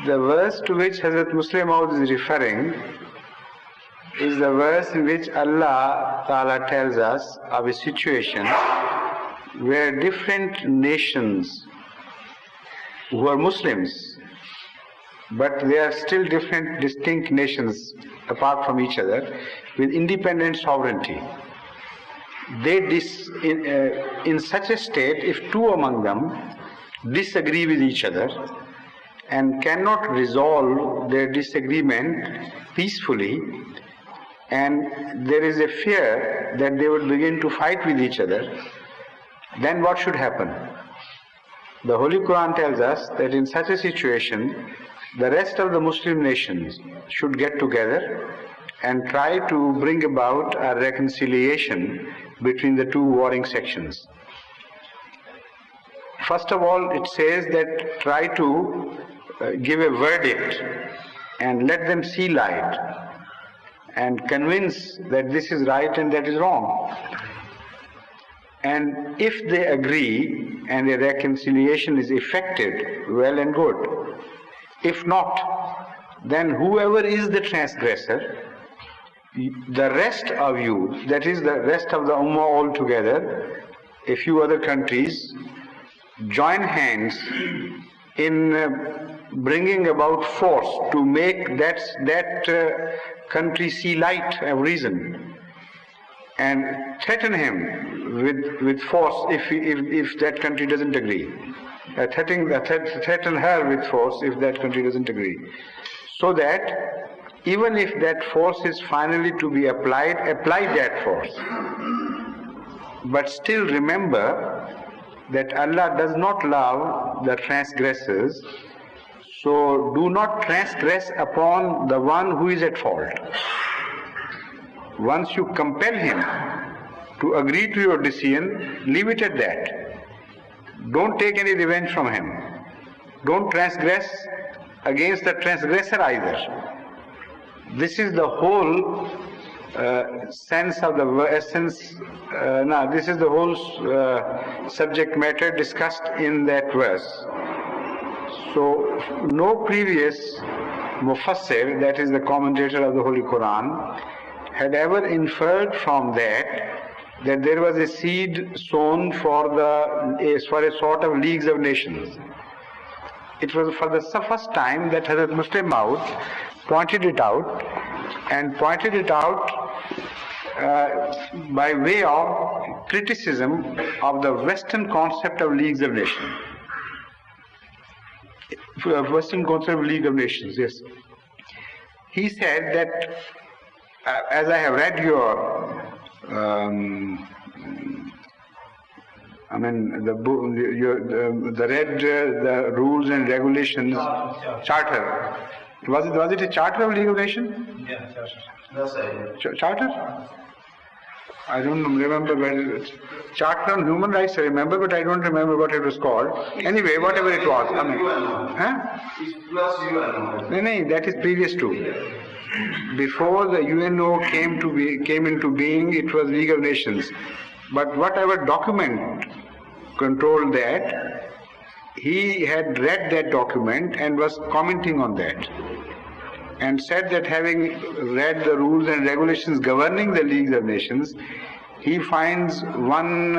The verse to which Hazrat Musleh Maud is referring is the verse in which Allah Ta'ala tells us of a situation where different nations who are Muslims, but they are still different, distinct nations apart from each other with independent sovereignty. In such a state, if two among them disagree with each other and cannot resolve their disagreement peacefully, and there is a fear that they will begin to fight with each other, then what should happen? The Holy Quran tells us that in such a situation, the rest of the Muslim nations should get together and try to bring about a reconciliation between the two warring sections. First of all, it says that try to give a verdict and let them see light and convince that this is right and that is wrong. And if they agree and a reconciliation is effected, well and good. If not, then whoever is the transgressor, the rest of you, that is the rest of the Ummah altogether, a few other countries, join hands in bringing about force to make that country see light of reason, and threaten him with force if that country doesn't agree. Threaten her with force if that country doesn't agree. So that even if that force is finally to be applied, apply that force. But still remember that Allah does not love the transgressors, so do not transgress upon the one who is at fault. Once you compel him to agree to your decision, leave it at that. Don't take any revenge from him. Don't transgress against the transgressor either. This is the whole sense of the essence. This is the whole subject matter discussed in that verse. So, no previous Mufassir, that is the commentator of the Holy Quran, had ever inferred from that there was a seed sown for a sort of leagues of nations. It was for the first time that Hazrat Musleh Maud pointed it out, and pointed it out by way of criticism of the Western concept of leagues of nations. Western concept of League of Nations, yes. He said that, as I have read your, the rules and regulations charter. Was it a charter of League of Nations? Yeah, charter. Charter? I don't remember where it is. Charter on Human Rights I remember, but I don't remember what it was called. Anyway, whatever it was. It's plus UNO. No, that is previous to. Before the UNO came into being, it was League of Nations. But whatever document controlled that, he had read that document and was commenting on that, and said that having read the rules and regulations governing the Leagues of Nations, he finds one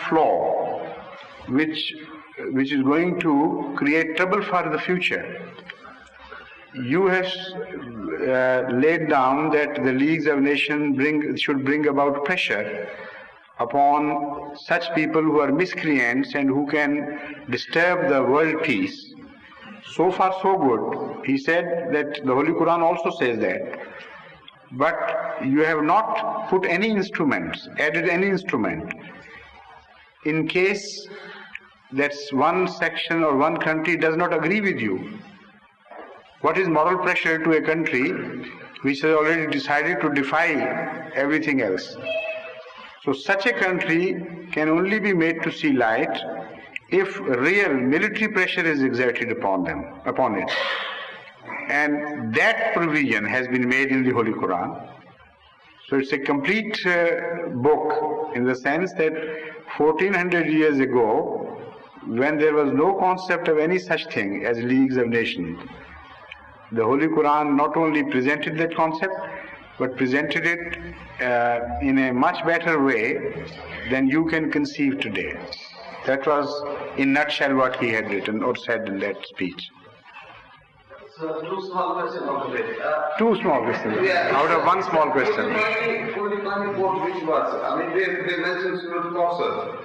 flaw which is going to create trouble for the future. You have laid down that the Leagues of Nations should bring about pressure upon such people who are miscreants and who can disturb the world peace. So far so good. He said that the Holy Quran also says that. But you have not put any instruments, added any instrument. In case that one section or one country does not agree with you, what is moral pressure to a country which has already decided to defy everything else? So such a country can only be made to see light if real military pressure is exerted upon it. And that provision has been made in the Holy Quran. So it's a complete book in the sense that 1400 years ago, when there was no concept of any such thing as Leagues of Nations, The Holy Quran not only presented that concept, but presented it in a much better way than you can conceive today. That was, in nutshell, what he had written or said in that speech. So, two small questions out of it. Two small questions. Out of one small question. Could you kindly quote which verse? I mean, they mentioned Surat Kausar.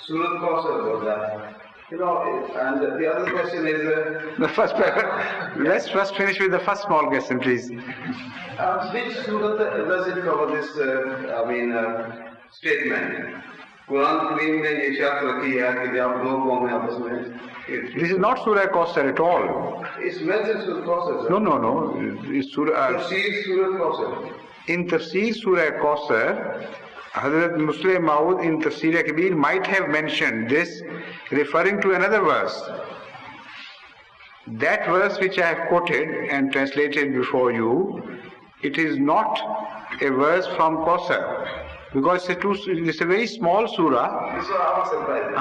Surat Kausar was that. You know, and the other question is... the first, let's first finish with the first small question, please. Which surat does it cover this, statement? Quran Kareem ने ये शर्त रखी है कि जब दो कौमें आपस में... This is not Surah Kausar at all. It's mentioned Surah Kausar. No. It's Surah... Tafsir Surah Kausar. In Tafsir Surah Kausar, Hazrat Musleh Maud in Tafsir Kabir might have mentioned this, referring to another verse. That verse which I have quoted and translated before you, it is not a verse from Kausar, because it's a very small surah. This was I was surprised.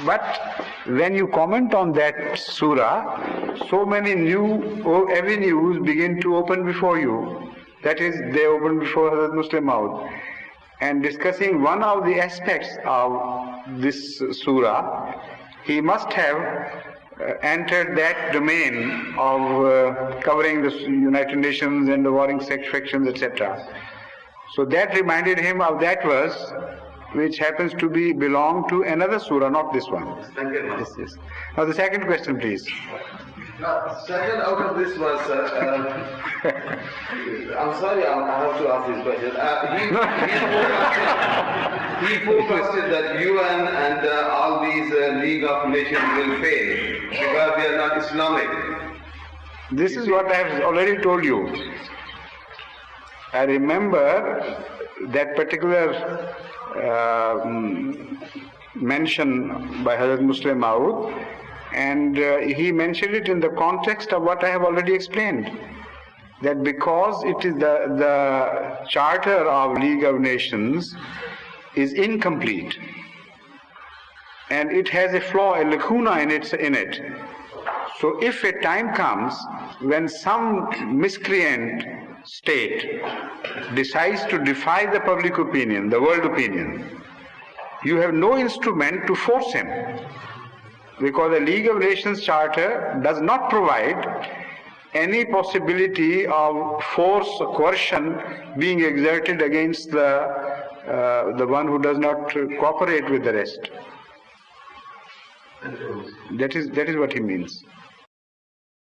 But when you comment on that surah, so many new avenues begin to open before you. That is, they open before Hazrat Musleh Maud. And discussing one of the aspects of this surah, he must have entered that domain of covering the United Nations and the warring factions, etc. So that reminded him of that verse, which happens to belong to another surah, not this one. Thank you very much. Yes. Now the second question, please. Second out of this was, I'm sorry, I have to ask this question. He forecasted that UN and all these League of Nations will fail because they are not Islamic. This is what I have already told you. I remember that particular mention by Hazrat Musleh Maud, and he mentioned it in the context of what I have already explained, that because it is the Charter of League of Nations is incomplete and it has a flaw, a lacuna in it. So if a time comes when some miscreant state decides to defy the public opinion, the world opinion, you have no instrument to force him, because the League of Nations Charter does not provide any possibility of force or coercion being exerted against the one who does not cooperate with the rest. That is what he means.